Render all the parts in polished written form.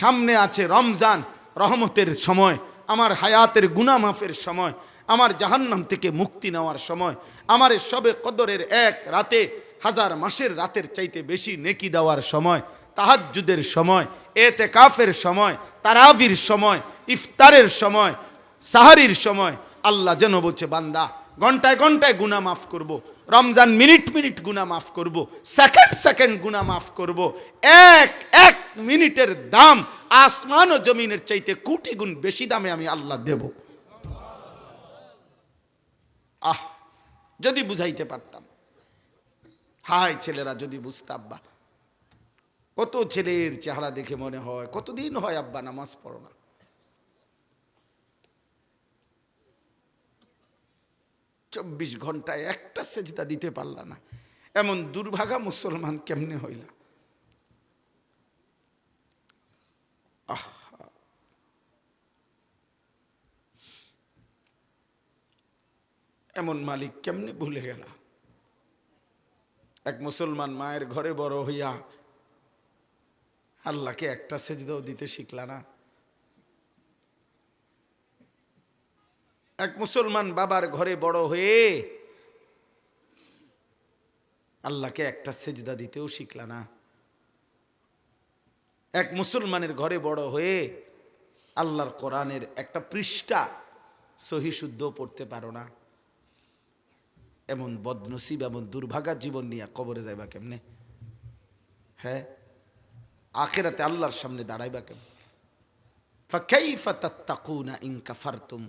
সামনে আছে রমজান, রহমতের সময়, আমার হায়াতের গুনাহ মাফের সময়, আমার জাহান্নাম থেকে মুক্তি নেওয়ার সময়, আমার শবে কদরের এক রাতে 1000 মাসের রাতের চাইতে বেশি নেকি দেওয়ার সময়, তাহাজ্জুদের সময়, এতেকাফের সময়, তারাবির সময়, ইফতারের সময়, সাহারির সময়। আল্লাহ যেন বলছে, বান্দা ঘন্টায় ঘন্টায় গুনাহ মাফ করব, রমজান মিনিট মিনিট গুনাহ মাফ করব, সেকেন্ড সেকেন্ড গুনাহ মাফ করব। এক এক মিনিটের দাম আসমান ও জমিনের চাইতে কোটি গুণ বেশি দামে আমি আল্লাহ দেব। আহ, যদি বুঝাইতে পারতাম। হায় ছেলেরা যদি বুঝতে। আব্বা, কত ছেলের চেহারা দেখে মনে হয় কতদিন হয় আব্বা নামাজ পড়ো না। 24 ঘন্টায় একটা সেজদা দিতে পারলা না, এমন দুর্ভাগা মুসলমান কেমনে হইলা? আহ, এমন মালিক কেমনে ভুলে গেলা? এক মুসলমান মায়ের ঘরে বড় হইয়া আল্লাহকে একটা সেজদাও দিতে শিখলা না। এক মুসলমান বাবার ঘরে বড় হয়ে আল্লাহকে একটা সেজদা দিতেও শিখলা না। এক মুসলমানের ঘরে বড় হয়ে আল্লাহর কোরআনের একটা পৃষ্ঠা সহি শুদ্ধ পড়তে পারো না। এমন বদনসিব, এমন দুর্ভাগা জীবন নিয়ে কবরে যাইবা কেমনে? হ্যাঁ, আখিরাতে আল্লাহর সামনে দাঁড়াইবা কেমনে? ফাকাইফা তাত্তাকুনা ইন কাফারতুম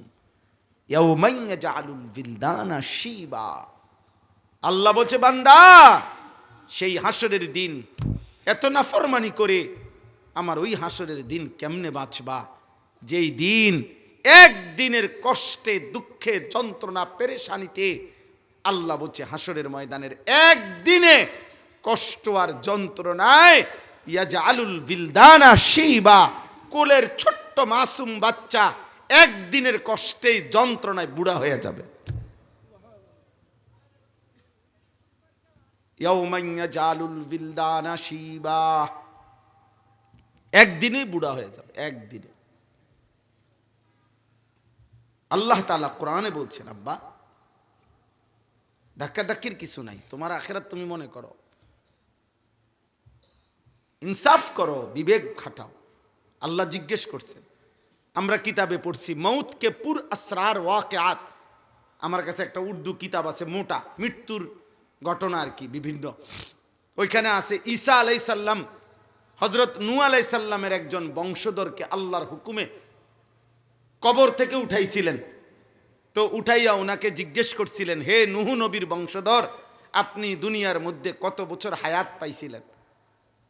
ইয়াওমান ইয়াজআলুল বিলদানা শিবা। আল্লাহ বলছে, বান্দা সেই হাসরের দিন এত নাফরমানি করে আমার ওই হাসরের দিন কেমনে বাঁচবা, যেই দিন একদিনের কষ্টে, দুঃখে, যন্ত্রণা, পেরেশানিতে, আল্লাহ বলছে হাসরের ময়দানের একদিনে কষ্ট আর যন্ত্রণায় ইয়াজআলুল বিলদানা শিবা, কোলের ছোট্ট মাসুম বাচ্চা একদিনের কষ্টেই যন্ত্রণায় বুড়া হয়ে যাবে। ইয়াউমান ইয়াজআলুল বিলদানা শিবা, একদিনেই বুড়া হয়ে যাবে, একদিনে। আল্লাহ তাআলা কোরআনে বলছেন, আব্বা ধাক্কাধাক্কির কিছু নাই, তোমার আখিরাত তুমি মনে করো, ইনসাফ করো, বিবেক খাটাও। আল্লাহ জিজ্ঞেস করছেন, আমরা কিতাবে পড়ছি মৌতকে পুর আসরার ওয়াকিআত, আমার কাছে একটা উর্দু কিতাব আছে মোটা, মৃত্যুর ঘটনা আর কি বিভিন্ন, ওইখানে আছে ঈসা আলাইহিস সালাম হযরত নূহ আলাইহিস সালামের একজন বংশধরকে আল্লাহর হুকুমে কবর থেকে উঠাইছিলেন। তো উঠাইয়া ওনাকে জিজ্ঞেস করছিলেন, হে নূহ নবীর বংশধর, আপনি দুনিয়ার মধ্যে কত বছর হায়াত পাইছিলেন?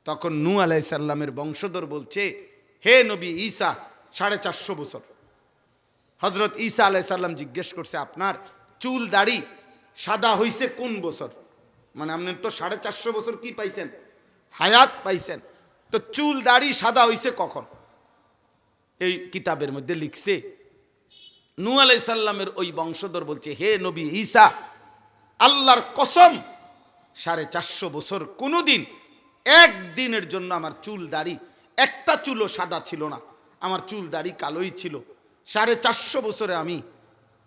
তখন নূহ আলাইহিস সালামের বংশধর বলছে, হে নবী ঈসা, 450 বছর। হযরত ঈসা আলাইহিস সালাম জিজ্ঞেস করছে, আপনার চুল দাড়ি সাদা হইছে কোন বছর? মানে আপনি তো 450 বছর কি পাইছেন? হায়াত পাইছেন, তো চুল দাড়ি সাদা হইছে কখন? এই কিতাবের মধ্যে লিখছে, নূহ আলাইহিস সালামের ওই বংশধর বলছে, হে নবী ঈসা, আল্লাহর কসম 450 বছর কোনোদিন একদিনের জন্য আমার চুল দাড়ি একটা চুলও সাদা ছিল না, আমার চুল দাড়ি কালোই ছিল। 450 বছরে আমি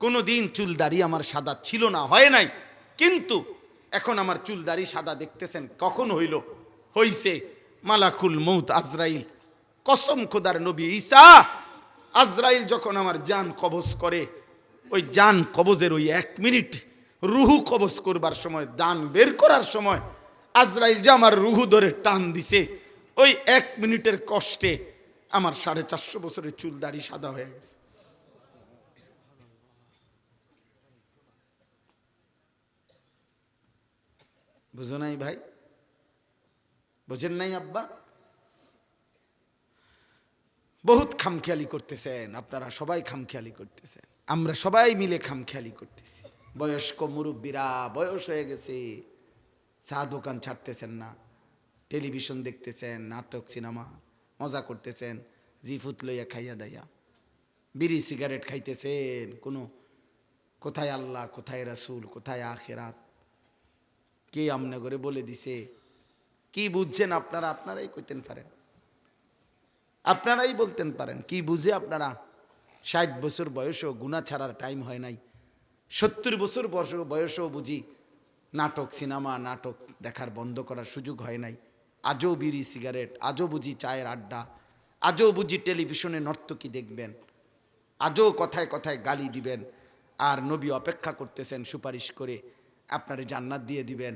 কোনোদিন চুল দাড়ি আমার সাদা ছিল না, হয় নাই। কিন্তু এখন আমার চুল দাড়ি সাদা দেখতেছেন, কখন হইল? হইছে মালাকুল মউত আজরাইল, কসম খোদার নবী ঈসা, আজরাইল যখন আমার জান কবজ করে, ওই জান কবজের ওই 1 মিনিট রুহু কবজ করবার সময়, দান বের করার সময় আজরাইল যে আমার রুহু ধরে টান দিছে, ওই 1 মিনিটের কষ্টে আমার 450 বছরের চুল দাড়ি সাদা হয়ে গেছে। বুঝো নাই ভাই? বুঝেন নাই আব্বা? বহুত খামখেয়ালি করতেছেন আপনারা, সবাই খামখেয়ালি করতেছেন, আমরা সবাই মিলে খামখেয়ালি করতেছি। বয়স্ক মুরব্বীরা, বয়স হয়ে গেছে, চা দোকান ছাড়তেছেন না, টেলিভিশন দেখতেছেন, নাটক সিনেমা মজা করতেছেন, জিফুত লইয়া খাইয়া দাইয়া, বিড়ি সিগারেট খাইতেছেন, কোনো কোথায় আল্লাহ, কোথায় রাসূল, কোথায় আখিরাত, কে আমনে করে বলে দিছে? কি বুঝছেন আপনারা? আপনারাই কইতেন পারেন। আপনারাই বলতেন পারেন কি বুঝে আপনারা 60 বছর বয়সেও গুনাহ ছাড়ার টাইম হয় নাই, 70 বছর বয়সেও বুঝি নাটক সিনেমা নাটক দেখার বন্ধ করার সুযোগ হয় নাই, আজও বিড়ি সিগারেট, আজও বুঝি চায়ের আড্ডা, আজও বুঝি টেলিভিশনে নর্তকী দেখবেন, আজও কথায় কথায় গালি দিবেন, আর নবী অপেক্ষা করতেছেন সুপারিশ করে আপনারে জান্নাত দিয়ে দিবেন।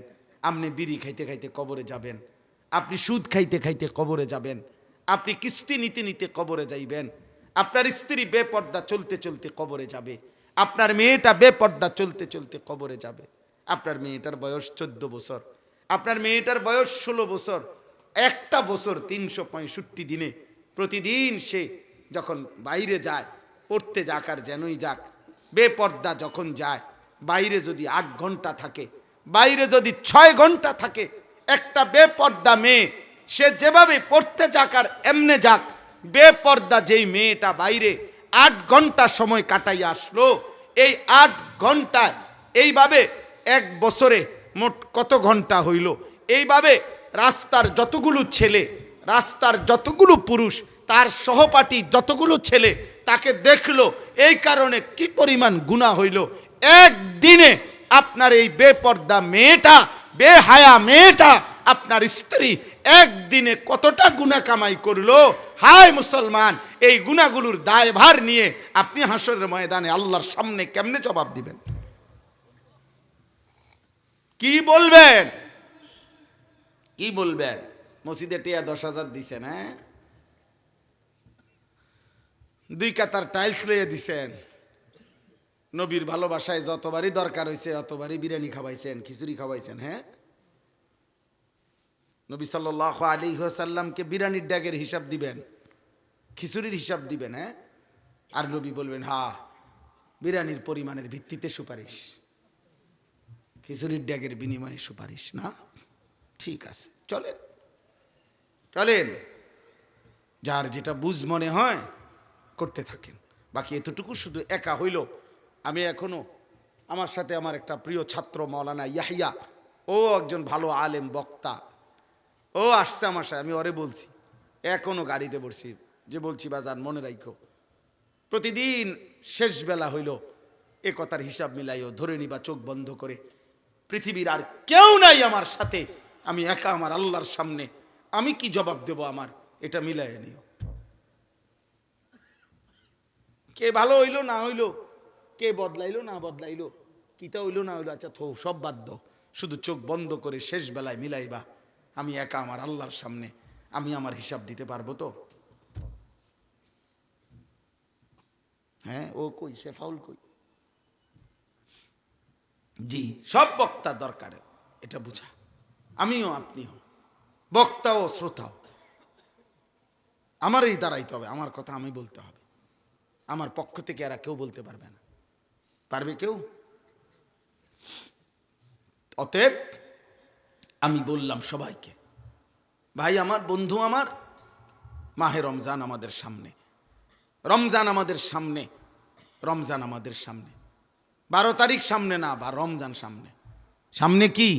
আপনি বিড়ি খাইতে খাইতে কবরে যাবেন, আপনি সুদ খাইতে খাইতে কবরে যাবেন, আপনি কিস্তি নিতে নিতে কবরে যাইবেন, আপনার স্ত্রী বেপর্দা চলতে চলতে কবরে যাবে, আপনার মেয়েটা বেপর্দা চলতে চলতে কবরে যাবে। আপনার মেয়েটার বয়স 14 বছর, আপনার মেয়েটার বয়স 16 বছর, একটা বছর 365 দিনে প্রতিদিন সে যখন বাইরে যায়, পড়তে যাক আর যেনই যাক, বেপর্দা যখন যায়, বাইরে যদি 8 ঘন্টা থাকে, বাইরে যদি 6 ঘন্টা থাকে, একটা বেপর্দা মেয়ে সে যেভাবে পড়তে যাক আর এমনে যাক, বেপর্দা যেই মেয়েটা বাইরে 8 ঘন্টা সময় কাটাইয়া আসলো, এই 8 ঘন্টায় এইভাবে 1 বছরে মোট কত ঘন্টা হইল, এইভাবে রাস্তার যতগুলো ছেলে, রাস্তার যতগুলো পুরুষ, তার সহপাঠী যতগুলো ছেলে তাকে দেখলো, এই কারণে কি পরিমাণ গুনাহ হইল। একদিনে আপনার এই বেপর্দা মেয়েটা, বেহায়া মেয়েটা, আপনার স্ত্রী একদিনে কতটা গুনাহ কামাই করলো। হায় মুসলমান, এই গুনাহগুলোর দায়ভার নিয়ে আপনি হাসরের ময়দানে আল্লাহর সামনে কেমনে জবাব দিবেন? কি বলবেন? কি বলবেন? মসজিদে টিয়া 10,000 দিছেন, হ্যাঁ, 2 কাতার টাইলস লইয়ে দিছেন, নবীর ভালোবাসায় যতবারই দরকার হয়েছে অতবারই বিরিয়ানি খাওয়াইছেন, খিচুড়ি খাওয়াইছেন, হ্যাঁ। নবী সাল্লাল্লাহু আলাইহি ওয়াসাল্লামকে বিরিয়ানির ড্যাগের হিসাব দিবেন, খিচুড়ির হিসাব দিবেন, হ্যাঁ, আর নবী বলবেন হ্যাঁ বিরিয়ানির পরিমাণের ভিত্তিতে সুপারিশ, খিচুড়ির ড্যাগের বিনিময়ে সুপারিশ না? ঠিক আছে, চলেন চলেন, যার যেটা বুঝ মনে হয় করতে থাকেন। বাকি এতটুকু শুধু একা হইল, আমি এখনো আমার সাথে আমার একটা প্রিয় ছাত্র মাওলানা ইয়াহিয়া, ও একজন ভালো আলেম বক্তা, ও আসছে আমার সাথে, আমি ওরে বলছি, এখনো গাড়িতে বসছি, যে বলছি বাজান মনে রাখো, প্রতিদিন শেষ বেলা হইল এ কথার হিসাব মিলাইও, ধরে নিবা চোখ বন্ধ করে, পৃথিবীর আর কেউ নাই আমার সাথে, আমি একা আমার আল্লাহর সামনে, আমি কি জবাব দেব আমার, এটা মিলাই নিও। কে ভালো হইলো না হইলো, কে বদলাইলো না বদলাইলো, কিতা হইলো না হইলো, আচ্ছা থো, সব বাদ দাও, শুধু চোখ বন্ধ করে শেষ বেলায় মিলাইবা, আমি একা আমার আল্লাহর সামনে, আমি আমার হিসাব দিতে পারবো তো? হ্যাঁ, ও কই, সে ফাউল কই? জি, সব বক্তা দরকার এটা বুঝা, আমিও আপনিও, বক্তা ও শ্রোতাও, আমারই দাঁড়াইতে হবে, আমার কথা আমি বলতে হবে, আমার পক্ষ থেকে এরা কেউ বলতে পারবে না। পারবে কেউ? অতএব আমি বললাম সবাইকে, ভাই আমার, বন্ধু আমার, মাহে রমজান আমাদের সামনে, রমজান আমাদের সামনে, রমজান আমাদের সামনে, 12 তারিখ সামনে না, বা রমজান সামনে। সামনে কি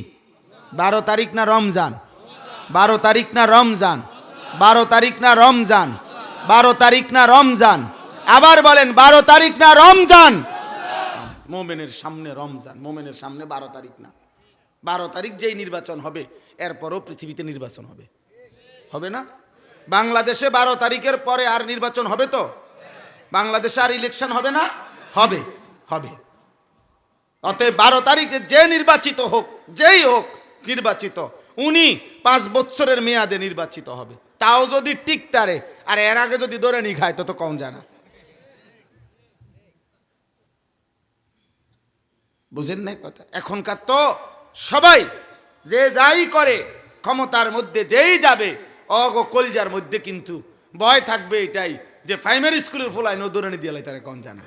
12 তারিখ না রমজান? 12 তারিখ না রমজান? 12 তারিখ না রমজান? 12 তারিখ না রমজান? আবার বলেন 12 তারিখ না রমজান? মোমেনের সামনে রমজান, মোমেনের সামনে 12 তারিখ না। 12 তারিখ যেই নির্বাচন হবে, এরপরও পৃথিবীতে নির্বাচন হবে, হবে না? বাংলাদেশে 12 তারিখের পরে আর নির্বাচন হবে তো? বাংলাদেশে আর ইলেকশন হবে না? হবে, হবে। অতএব 12 তারিখে যে নির্বাচিত হোক, যেই হোক নির্বাচিত, উনি 5 বছরের মেয়াদে নির্বাচিত হবে, তাও যদি টিকতারে, আর এর আগে যদি ধরে নি খায় তত কম জানা। বুঝেন না কথা? এখনকার তো সবাই যে যাই করে, ক্ষমতার মধ্যে যেই যাবে, অগো কলজার মধ্যে কিন্তু ভয় থাকবে এটাই যে প্রাইমারি স্কুলের ফলায় নদরণী দিয়ে তারা কম জানা।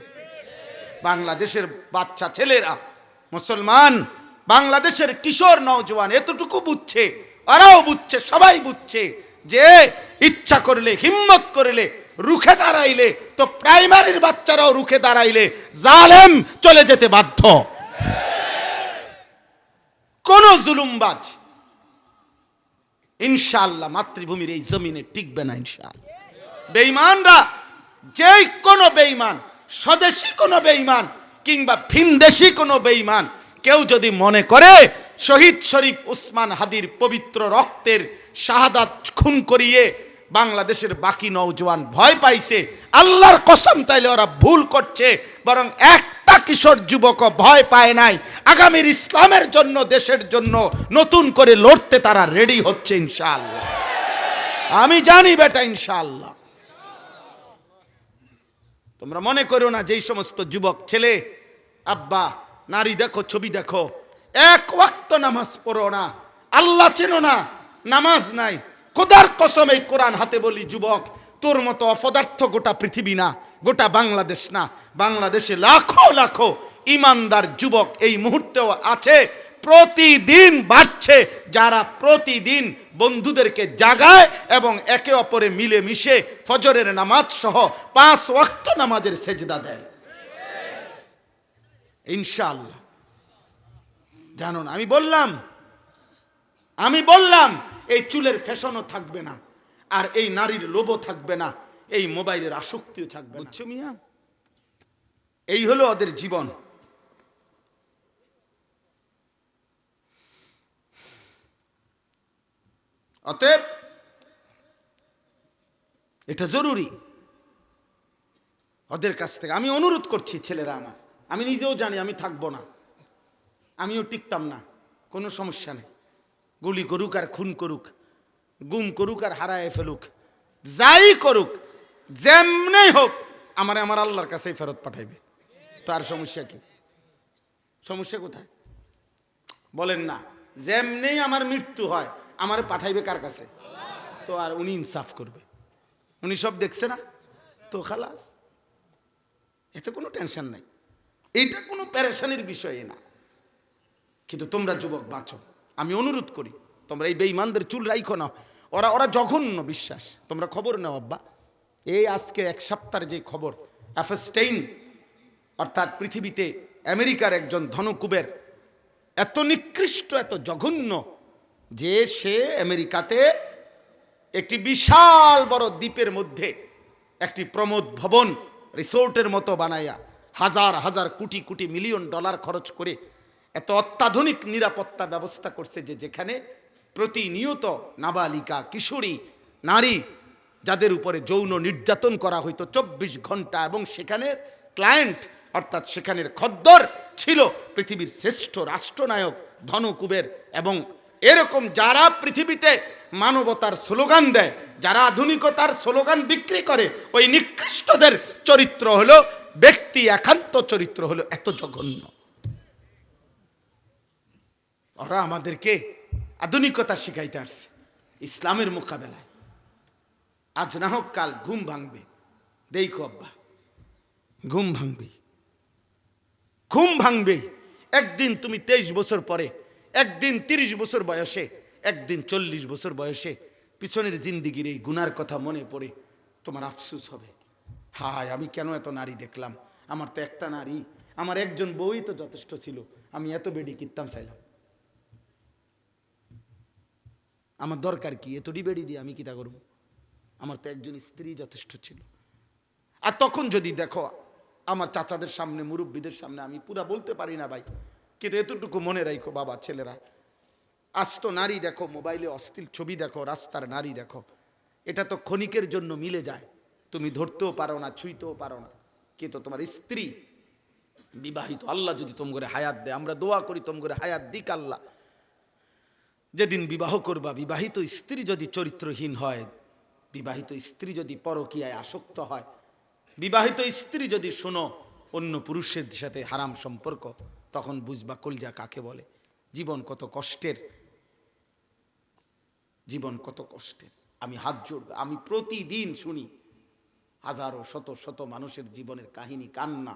বাংলাদেশের বাচ্চা ছেলেরা, মুসলমান বাংলাদেশের কিশোর নওজওয়ান এতটুকু বুঝছে, ওরাও বুঝছে, সবাই বুঝছে যে ইচ্ছা করলে, হিম্মত করলে, রুখে দাঁড়াইলে, তো প্রাইমারির বাচ্চারাও রুখে দাঁড়াইলে জালেম চলে যেতে বাধ্য। কোন জুলুমবাজ ইনশাআল্লাহ মাতৃভূমির এই জমিনে টিকবে না ইনশাআল্লাহ। বেঈমানরা, যেই কোনো বেঈমান, স্বদেশী কোনো বেঈমান কিংবা ভিনদেশী কোনো বেঈমান, কেউ যদি মনে করে শহীদ শরীফ উসমান হাদির পবিত্র রক্তের শাহাদাত খুন করিয়ে বাংলাদেশের বাকি নওজোয়ান ভয় পাইছে, আল্লাহর কসম তাইলে ওরা ভুল করছে। বরং একটা কিশোর যুবক ভয় পায় নাই। আগামীর ইসলামের জন্য, দেশের জন্য নতুন করে লড়তে তারা রেডি হচ্ছে ইনশাআল্লাহ। আমি জানি বেটা, ইনশাআল্লাহ। তোমরা মনে করো না যেই সমস্ত যুবক ছেলে, আব্বা নারী দেখো, ছবি দেখো, এক ওয়াক্ত নামাজ পড়ো না, আল্লাহ চেনো না, নামাজ নাই, খোদার কসম এই কোরআন হাতে বলি, যুবক তোর মতো অপদার্থ গোটা পৃথিবী না, গোটা বাংলাদেশ না, বাংলাদেশে লাখো লাখো ইমানদার যুবক এই মুহূর্তেও আছে, প্রতিদিন বাড়ছে, যারা প্রতিদিন বন্ধুদেরকে জাগায় এবং একে অপরে মিলে মিশে ফজরের নামাজ সহ 5 ওয়াক্ত নামাজের সেজদা দেয় ইনশাআল্লাহ। জানো না, আমি বললাম এই চুলের ফ্যাশনও থাকবে না, আর এই নারীর লোভও থাকবে না, এই মোবাইলের আসক্তিও থাকবে না। বুঝছো মিয়া, এই হলো ওদের জীবন। অতএব এটা জরুরি ওদের কাছ থেকে। আমি অনুরোধ করছি ছেলেরা আমার, আমি নিজেও জানি আমি থাকবো না, আমিও টিকতাম না, কোনো সমস্যা নেই। গুলি করুক আর খুন করুক, গুম করুক আর হারায় ফেলুক, যাই করুক, যেমনি হোক, আমার আল্লাহর কাছেই ফেরত পাঠাইবে। তো আর সমস্যা কি? সমস্যা কোথায় বলেন না? যেমনি আমার মৃত্যু হয়, আমার পাঠাইবে কার কাছে? তো আর উনি ইনসাফ করবে, উনি সব দেখছে না, তো খালাস, এতে কোনো টেনশন নাই, এইটা কোনো প্যারেশানির বিষয় না। কিন্তু তোমরা যুবক বাঁচো, আমি অনুরোধ করি, তোমরা এই বেঈমানদের চুল রাইখো না, ওরা জঘন্য বিশ্বাস। তোমরা খবর নাও আব্বা, এই আজকে 1 সপ্তাহের যে খবর, অ্যাফস্টেইন অর্থাৎ পৃথিবীতে আমেরিকার একজন ধনকুবের, এত নিকৃষ্ট, এত জঘন্য যে সে আমেরিকাতে একটি বিশাল বড় দ্বীপের মধ্যে একটি প্রমোদ ভবন রিসোর্টের মতো বানাইয়া হাজার হাজার কোটি কোটি মিলিয়ন ডলার খরচ করে এত অত্যাধুনিক নিরাপত্তা ব্যবস্থা করছে যে যেখানে প্রতিনিয়ত নাবালিকা, কিশোরী, নারী যাদের উপরে যৌন নির্যাতন করা হইতো 24 ঘন্টা, এবং সেখানে ক্লায়েন্ট অর্থাৎ সেখানের খদ্দর ছিল পৃথিবীর শ্রেষ্ঠ রাষ্ট্রনায়ক ধনকুবের। এবং এরকম যারা পৃথিবীতে মানবতার স্লোগান দেয়, যারা আধুনিকতার স্লোগান বিক্রি করে, ওই নিকৃষ্টদের চরিত্র হলো, ব্যক্তি একান্ত চরিত্র হলো এত জঘন্য। ওরা আমাদেরকে আধুনিকতা শিখাইতে আসছে ইসলামের মোকাবেলায়। আজ না হোক কাল ঘুম ভাঙবে, দেখো আব্বা, ঘুম ভাঙবে। একদিন তুমি 23 বছর পরে, একদিন 30 বছর বয়সে, একদিন 40 বছর বয়সে পিছনের জিন্দিগির এই গুনার কথা মনে পড়ে তোমার আফসোস হবে, হায় আমি কেন এত নারী দেখলাম, আমার তো একটা নারী, আমার একজন বউই তো যথেষ্ট ছিল, আমি এত বেডি কিনতাম চাইলাম, আমার দরকার কি এত বেডি দিয়ে আমি কিতা করব, আমার তো একজন স্ত্রী যথেষ্ট ছিল। আর তখন যদি দেখো আমার চাচাদের সামনে, মুরব্বীদের সামনে, আমি পুরা বলতে পারি না ভাই, কিন্তু এতটুকু মনে রাখো বাবা, ছেলেরা, আজ তো নারী দেখো, মোবাইলে অশ্লীল ছবি দেখো, রাস্তার নারী দেখো, এটা তো ক্ষণিকের জন্য মিলে যায়, তুমি ধরতেও পারো না, ছুঁইতেও পারো না। কিন্তু তোমার স্ত্রী বিবাহিত, আল্লাহ যদি তোমরা হায়াত দেয়, আমরা দোয়া করি তোমরা হায়াত দিক আল্লাহ। যেদিন বিবাহ করবা, বিবাহিত স্ত্রী যদি চরিত্রহীন হয়, বিবাহিত স্ত্রী যদি পরকীয়ায় আসক্ত হয়, বিবাহিত স্ত্রী যদি শোনো অন্য পুরুষের সাথে হারাম সম্পর্ক, তখন বুঝবা কলজা কাকে বলে, জীবন কত কষ্টের, জীবন কত কষ্টের। আমি হাত জোড়ব, আমি প্রতিদিন শুনি হাজারো শত শত মানুষের জীবনের কাহিনী, কান্না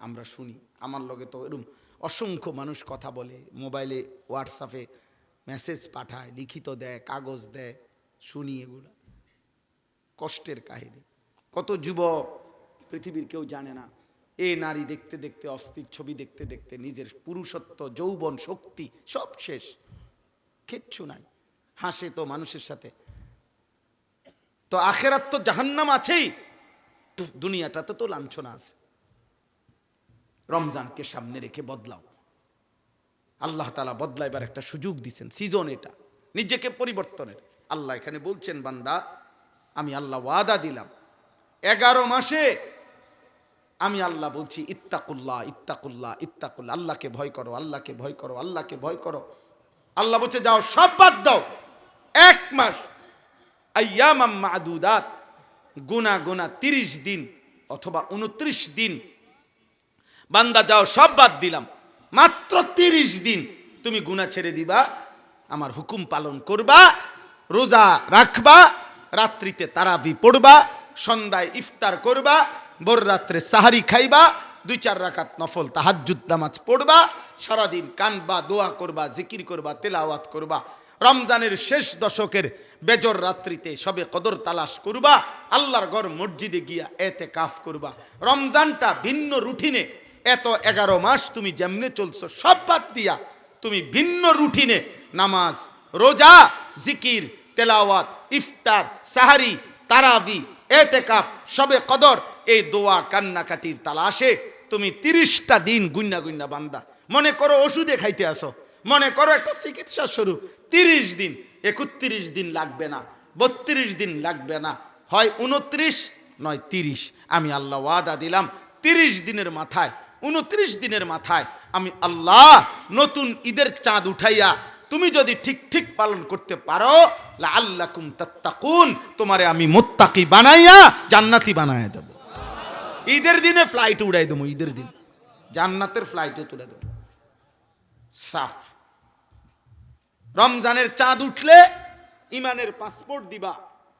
আমরা শুনি। আমার লগে তো এরকম অসংখ্য মানুষ কথা বলে, মোবাইলে হোয়াটসঅ্যাপে মেসেজ পাঠায়, লিখিত দেয়, কাগজ দেয়, শুনি এগুলো কষ্টের কাহিনী। কত যুবক পৃথিবীর কেউ জানে না, এই নারী দেখতে দেখতে, অস্থির ছবি দেখতে দেখতে নিজের পুরুষত্ব, যৌবন, শক্তি সব শেষ, কিচ্ছু নাই। হাসে তো মানুষের সাথে, তো আখেরাত তো জাহান্নাম আছেই, দুনিয়াটাতে তো লাঞ্ছনা আছে। রমজানকে সামনে রেখে বদলাও। আল্লাহ তাআলা বদলাইবার একটা সুযোগ দিচ্ছেন, সিজন এটা, নিজেকে পরিবর্তনের। আল্লাহ এখানে বলছেন, বান্দা আমি আল্লাহ ওয়াদা দিলাম 11 মাসে আমি আল্লাহ বলছি ইত্তাকুল্লাহ ইত্তাকুল্লাহ ইত্তাকুল্লাহ, আল্লাহকে ভয় করো, আল্লাহকে ভয় করো, আল্লাহকে ভয় করো। আল্লাহ বলছে যাও সব বাদ দাও, 1 মাস আইয়ামাম মাদুদাত, গুনা গুনা 30 দিন অথবা 29 দিন, বান্দা যাও সব বাদ দিলাম, মাত্র 30 দিন তুমি গুনাহ ছেড়ে দিবা, আমার হুকুম পালন করবা, রোজা রাখবা, রাত্রিতে তারাবি পড়বা, সন্ধ্যায় ইফতার করবা, ভোর রাত্রে সাহারি খাইবা, 2-4 রাকাত নফল তাহাজ্জুদ নামাজ পড়বা, সারাদিন কানবা, দোয়া করবা, জিকির করবা, তেলাওয়াত করবা, রমজানের শেষ দশকের বেজর রাত্রিতে সবে কদর তালাশ করবা, আল্লাহর ঘর মসজিদে গিয়া এতেকাফ করবা। রমজানটা ভিন্ন রুটিনে, এত 11 মাস তুমি যেমনে চলছো সব বাদ দিয়া তুমি ভিন্ন রুটিনে নামাজ, রোজা, জিকির, তেলাওয়াত, ইফতার, সাহারি, তারাবি, এতেকাফ, সবে কদর, এই দোয়া কান্নাকাটির তালাশে তুমি 30টা দিন গুন্না গুন্না বান্দা। মনে করো ওষুধে খাইতে আসো, মনে করো একটা চিকিৎসা স্বরূপ, 30 দিন, 31 দিন লাগবে না, 32 দিন লাগবে না, হয় 29 নয় 30। আমি আল্লাহ ওয়াদা দিলাম 30 দিনের মাথায়, 29 দিনের মাথায় আমি আল্লাহ নতুন ঈদের চাঁদ উঠাইয়া তুমি যদি ঠিক ঠিক পালন করতে পারো, লাআল্লাকুম তাত্তাকুন, তোমারে আমি মুত্তাকি বানাইয়া জান্নাতি বানাইয়া দেব। ঈদের দিনে ফ্লাইট উড়াই দেবো, ঈদের দিন জান্নাতের ফ্লাইটে তুলে দেবো সাফ। রমজানের চাঁদ উঠলে ইমানের পাসপোর্ট দিবা,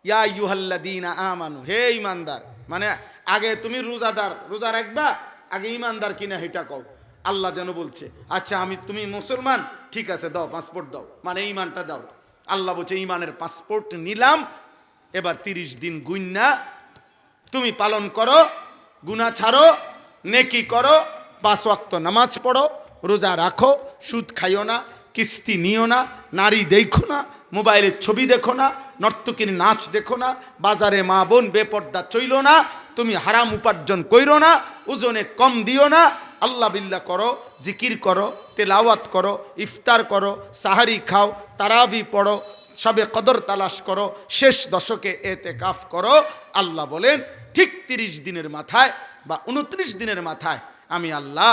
ইয়া আইয়ুহাল্লাযীনা আমানু, হে ইমানদার, মানে আগে তুমি রোজাদার, রোজা রাখবা, আগে ইমানদার কিনা হেটা কও। আল্লাহ যেন বলছে আচ্ছা তুমি মুসলমান, ঠিক আছে দাও পাসপোর্ট দাও, মানে ইমানটা দাও। আল্লাহ বলছে ইমানের পাসপোর্ট নিলাম, এবার 30 দিন গুন্না তুমি পালন করো, গুনাহ ছাড়ো, নেকি করো, 5 ওয়াক্ত নামাজ পড়ো, রোজা রাখো, সুদ খাইও না, কিস্তি নিও না, নারী দেখো না, মোবাইলের ছবি দেখো না, নর্তকীর নাচ দেখো না, বাজারে মা বোন বেপর্দা চইলো না, তুমি হারাম উপার্জন কইরো না, ওজনে কম দিও না, আল্লাহ বিল্লাহ করো, জিকির করো, তেলাওয়াত করো, ইফতার করো, সাহারি খাও, তারাবি পড়ো, সবে কদর তালাশ করো, শেষ দশকে এতেকাফ করো। আল্লাহ বলেন ঠিক 30 দিনের মাথায় বা 29 দিনের মাথায় আমি আল্লাহ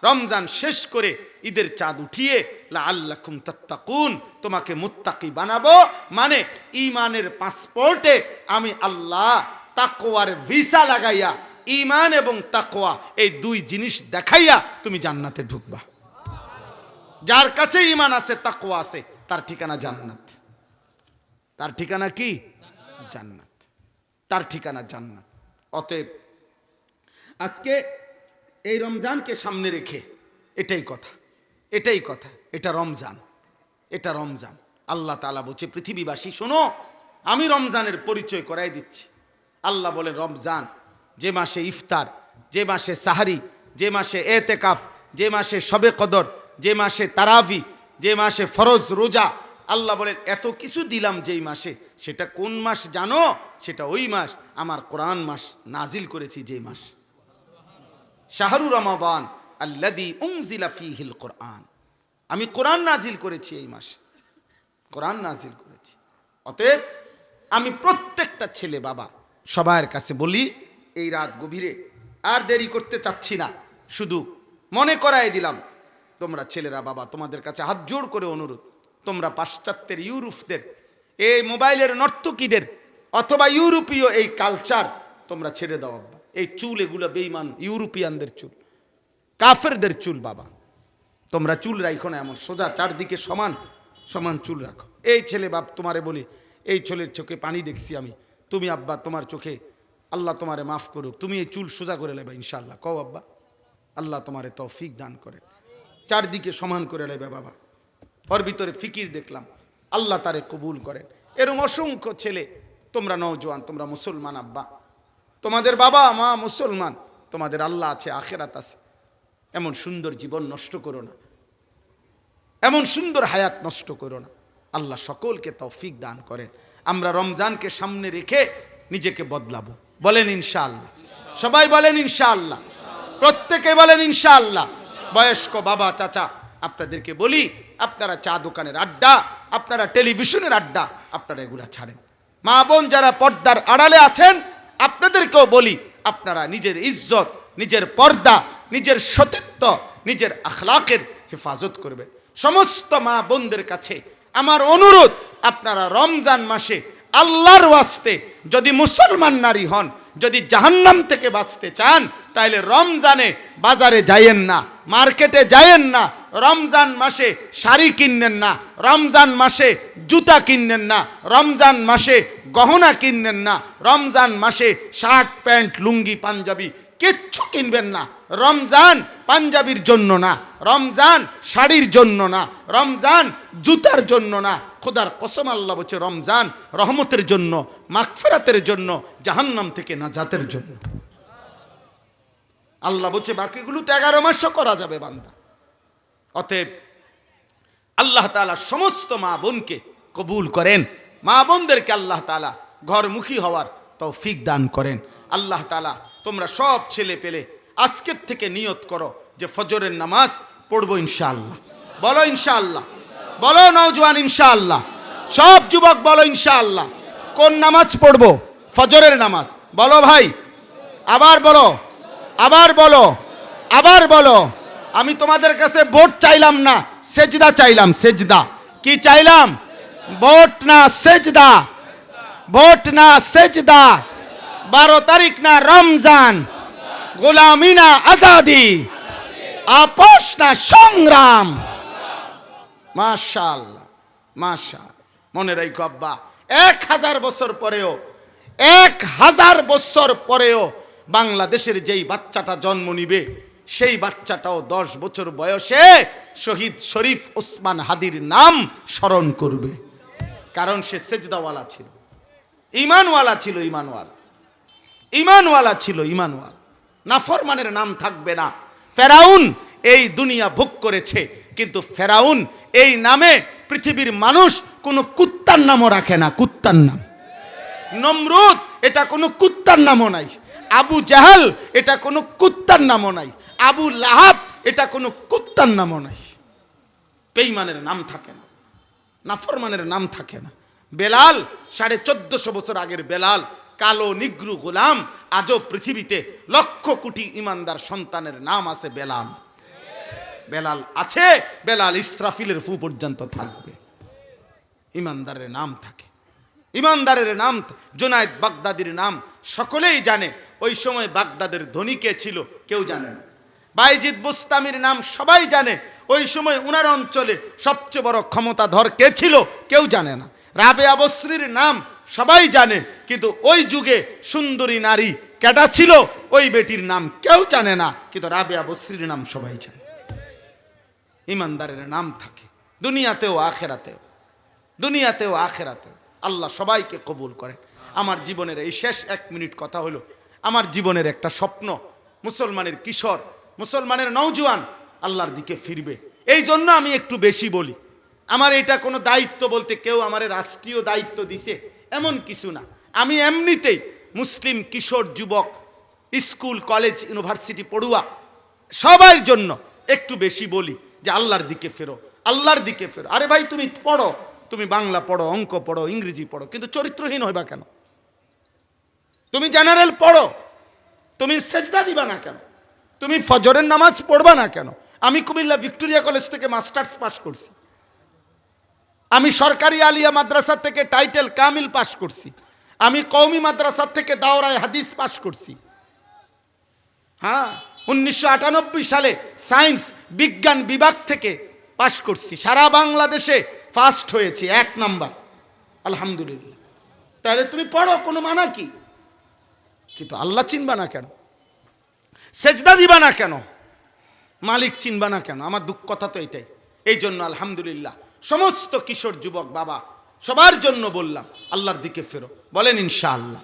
রমজান শেষ করে ঈদের চাঁদ উঠিয়ে লাআল্লাকুম তাত্তাকুন, তোমাকে মুত্তাকি বানাবো, মানে ঈমানের পাসপোর্টে আমি আল্লাহ তাকওয়ার ভিসা লাগাইয়া, ঈমান এবং তাকওয়া এই 2 জিনিস দেখাইয়া তুমি জান্নাতে ঢুকবা। যার কাছে ঈমান আছে, তাকওয়া আছে, তার ঠিকানা জান্নাত। তার ঠিকানা কি? জান্নাত। তার ঠিকানা জান্নাত। অতএব আজকে এই রমজানকে সামনে রেখে এটাই কথা, এটাই কথা, এটা রমজান, এটা রমজান। আল্লাহ তাআলা বলছে পৃথিবীবাসী শোনো, আমি রমজানের পরিচয় করাই দিচ্ছি। আল্লাহ বলেন রমজান, যে মাসে ইফতার, যে মাসে সাহারি, যে মাসে এতেকাফ, যে মাসে শবে কদর, যে মাসে তারাবি, যে মাসে ফরজ রোজা, আল্লাহ বলেন এত কিছু দিলাম যেই মাসে, সেটা কোন মাস জানো? সেটা ওই মাস আমার কোরআন মাস নাজিল করেছি যে মাস, শাহরু রমাদান আল্লাযী উনজিলা ফীহিল কোরআন, আমি কোরআন নাজিল করেছি এই মাসে, কোরআন নাজিল করেছি। অতএব আমি প্রত্যেকটা ছেলে বাবা সবার কাছে বলি, এই রাত গভীরে আর দেরি করতে চাচ্ছি না, শুধু মনে করাই দিলাম, তোমরা ছেলেরা বাবা তোমাদের কাছে হাত জোড় করে অনুরোধ, তোমরা পাশ্চাত্যের ইউরোপদের এই মোবাইলের নর্তকীদের অথবা ইউরোপীয় এই কালচার তোমরা ছেড়ে দাও আব্বা। এই চুল এগুলো বেঈমান ইউরোপিয়ানদের চুল, কাফেরদের চুল বাবা, তোমরা চুল রাখো না এমন সোজা, চারদিকে সমান সমান চুল রাখো। এই ছেলে বাপ তোমারে বলি, এই ছেলের চোখে পানি দেখছি আমি, তুমি আব্বা তোমার চোখে আল্লাহ তোমারে মাফ করুক, তুমি এই চুল সোজা করে নেবে ইনশাআল্লাহ, কও আব্বা, আল্লাহ তোমারে তৌফিক দান করে, চারদিকে সমান করে নেবে বাবা। ওর ভিতরে ফিকির দেখলাম, আল্লাহ তারে কবুল করেন। এরকম অসংখ্য ছেলে, তোমরা নওজোয়ান, তোমরা মুসলমান আব্বা, তোমাদের বাবা মা মুসলমান, তোমাদের আল্লাহ আছে, আখেরাত আছে, এমন সুন্দর জীবন নষ্ট করো না, এমন সুন্দর হায়াত নষ্ট করো না। আল্লাহ সকলকে তৌফিক দান করেন। আমরা রমজানকে সামনে রেখে নিজেকে বদলাবো। বলেন ইনশাআল্লাহ। সবাই বলেন ইনশাআল্লাহ। প্রত্যেকে বলেন ইনশাআল্লাহ। বয়স্ক বাবা চাচা আপনাদেরকে বলি, আপনারা চা দোকানের আড্ডা, আপনারা টেলিভিশনের আড্ডা, আপনারা এগুলা ছাড়েন। মা বোন যারা পর্দার আড়ালে আছেন আপনাদেরকেও বলি, আপনারা নিজের ইজ্জত, নিজের পর্দা, নিজের সতীত্ব, নিজের আখলাকের হেফাজত করবেন। সমস্ত মা বোনদের কাছে আমার অনুরোধ, আপনারা রমজান মাসে আল্লাহর ওয়াস্তে যদি মুসলমান নারী হন, যদি জাহান্নাম থেকে বাঁচতে চান, তাহলে রমজানে বাজারে যাইয়েন না, মার্কেটে যাইয়েন না, রমজান মাসে শাড়ি কিনেন না, রমজান মাসে জুতা কিনেন না, রমজান মাসে গহনা কিনেন না, রমজান মাসে শার্ট প্যান্ট লুঙ্গি পাঞ্জাবি কিচ্ছু কিনবেন না। রমজান পাঞ্জাবির জন্য না, রমজান শাড়ির জন্য না, রমজান জুতার জন্য না। খোদার কসম আল্লাহ বলছে রমজান রহমতের জন্য, মাগফিরাতের জন্য, জাহান্নাম থেকে নাজাতের জন্য। আল্লাহ বলছে বাকিগুলো তো 11 মাসও করা যাবে বান্দা। অতএব আল্লাহ তাআলা সমস্ত মা বোনকে কবুল করেন, মা বোনদেরকে আল্লাহ তাআলা ঘরমুখী হওয়ার তৌফিক দান করেন। আল্লাহ তাআলা তোমরা সব ছেলে পেলে আজকের থেকে নিয়ত করো যে ফজরের নামাজ পড়বো ইনশাআল্লাহ। বলো ইনশাআল্লাহ। বলো নওজোয়ান ইনশাআল্লাহ। সব যুবক বলো ইনশাআল্লাহ। কোন নামাজ পড়বো? ফজরের নামাজ। বলো ভাই, আবার বলো, আবার বলো, আবার বলো। আমি তোমাদের কাছে ভোট চাইলাম না, সেজদা চাইলাম। সেজদা কি চাইলাম? ভোট না সেজদা, ভোট না সেজদা। 12 তারিখ না রমজান, গোলামি না আজাদি, আপোষ না সংগ্রাম। মাশাআল্লাহ, মাশাআল্লাহ। মনে রাখো আব্বা, 1000 বছর পরেও, 1000 বছর পরেও বাংলাদেশের যেই বাচ্চাটা জন্ম নিবে, সেই বাচ্চাটাও 10 বছর বয়সে শহীদ শরীফ ওসমান হাদির নাম স্মরণ করবে। কারণ সে সেজদাওয়ালা ছিল, ঈমানওয়ালা ছিল, ঈমানওয়ালা, ঈমানওয়ালা ছিল, ঈমানওয়ালা। নাফরমানের নাম থাকবে না। ফেরাউন এই দুনিয়া ভোগ করেছে, কিন্তু ফেরাউন এই নামে পৃথিবীর মানুষ কোনো কুত্তার নামও রাখে না। কুত্তার নাম নমরুদ, এটা কোনো কুত্তার নামও নাই। আবু জাহাল, এটা কোনো কুত্তার নামও নাই। আবু লাহাব, এটা কোনো কুত্তার নামও নাই। বেঈমানের নাম থাকে না, নাফরমানের নাম থাকে না। বেলাল, 1450 বছর আগের বেলাল, কালো নিগ্রু গোলাম। আজও পৃথিবীতে লক্ষ কোটি ইমানদার সন্তানের নাম আছে বেলাল। বেলাল আছে, বেলাল ইসরাফিলের ফু পর্যন্ত থাকবে। ইমানদারের নাম থাকে, ইমানদারের নাম। জুনায়েদ বাগদাদির নাম সকলেই জানে। ওই সময় বাগদাদের ধনী কে ছিল কেউ জানে না। বাইজিদ বুস্তামির নাম সবাই জানে। ওই সময় উনার অঞ্চলে সবচেয়ে বড় ক্ষমতাধর কে ছিল কেউ জানে না। রাবেয়া বসরির নাম সবাই জানে, কিন্তু ওই যুগে সুন্দরী নারী কেটা ছিল ওই বেটির নাম কেউ জানে না, কিন্তু রাবেয়া বসরির নাম সবাই জানে। ইমানদারের নাম থাকে দুনিয়াতেও আখেরাতেও, দুনিয়াতেও আখেরাতেও। আল্লাহ সবাইকে কবুল করেন। আমার জীবনের এই শেষ 1 মিনিট কথা হলো, আমার জীবনের একটা স্বপ্ন, মুসলমানের কিশোর, মুসলমানের নওজোয়ান আল্লাহর দিকে ফিরবে। এই জন্য আমি একটু বেশি বলি। আমার এটা কোনো দায়িত্ব বলতে কেউ আমার রাষ্ট্রীয় দায়িত্ব দিছে এমন কিছু না। আমি এমনিতেই মুসলিম কিশোর যুবক, স্কুল কলেজ ইউনিভার্সিটি পড়ুয়া সবার জন্য একটু বেশি বলি যে আল্লাহর দিকে ফেরো, আল্লাহর দিকে ফেরো। আরে ভাই তুমি পড়ো, তুমি বাংলা পড়ো, অঙ্ক পড়ো, ইংরেজি পড়ো, কিন্তু চরিত্রহীন হইবা কেন? তুমি জেনারেল পড়ো, তুমি সেজদা দিবা না কেন? তুমি ফজরের নামাজ পড়বা না কেন? আমি কুমিল্লা ভিক্টোরিয়া কলেজ থেকে মাস্টার্স পাস করছি। আমি সরকারি আলিয়া মাদ্রাসা থেকে টাইটেল কামিল পাস করছি। আমি কওমি মাদ্রাসা থেকে দাওরায়ে হাদিস পাস করছি। হ্যাঁ, 1998 সালে সায়েন্স বিজ্ঞান বিভাগ থেকে পাস করছি। সারা বাংলাদেশে ফার্স্ট হয়েছি, 1 নাম্বার, আলহামদুলিল্লাহ। তাহলে তুমি পড়ো, কোনো মানা কি? কিন্তু আল্লাহ চিনবা না কেন? সেজদা দিবা না কেন? মালিক চিনবা না কেন? আমার দুঃখ কথা তো এটাই। এই জন্য আলহামদুলিল্লাহ সমস্ত কিশোর যুবক বাবা সবার জন্য বললাম আল্লাহর দিকে ফেরো। বলেন ইনশাআল্লাহ।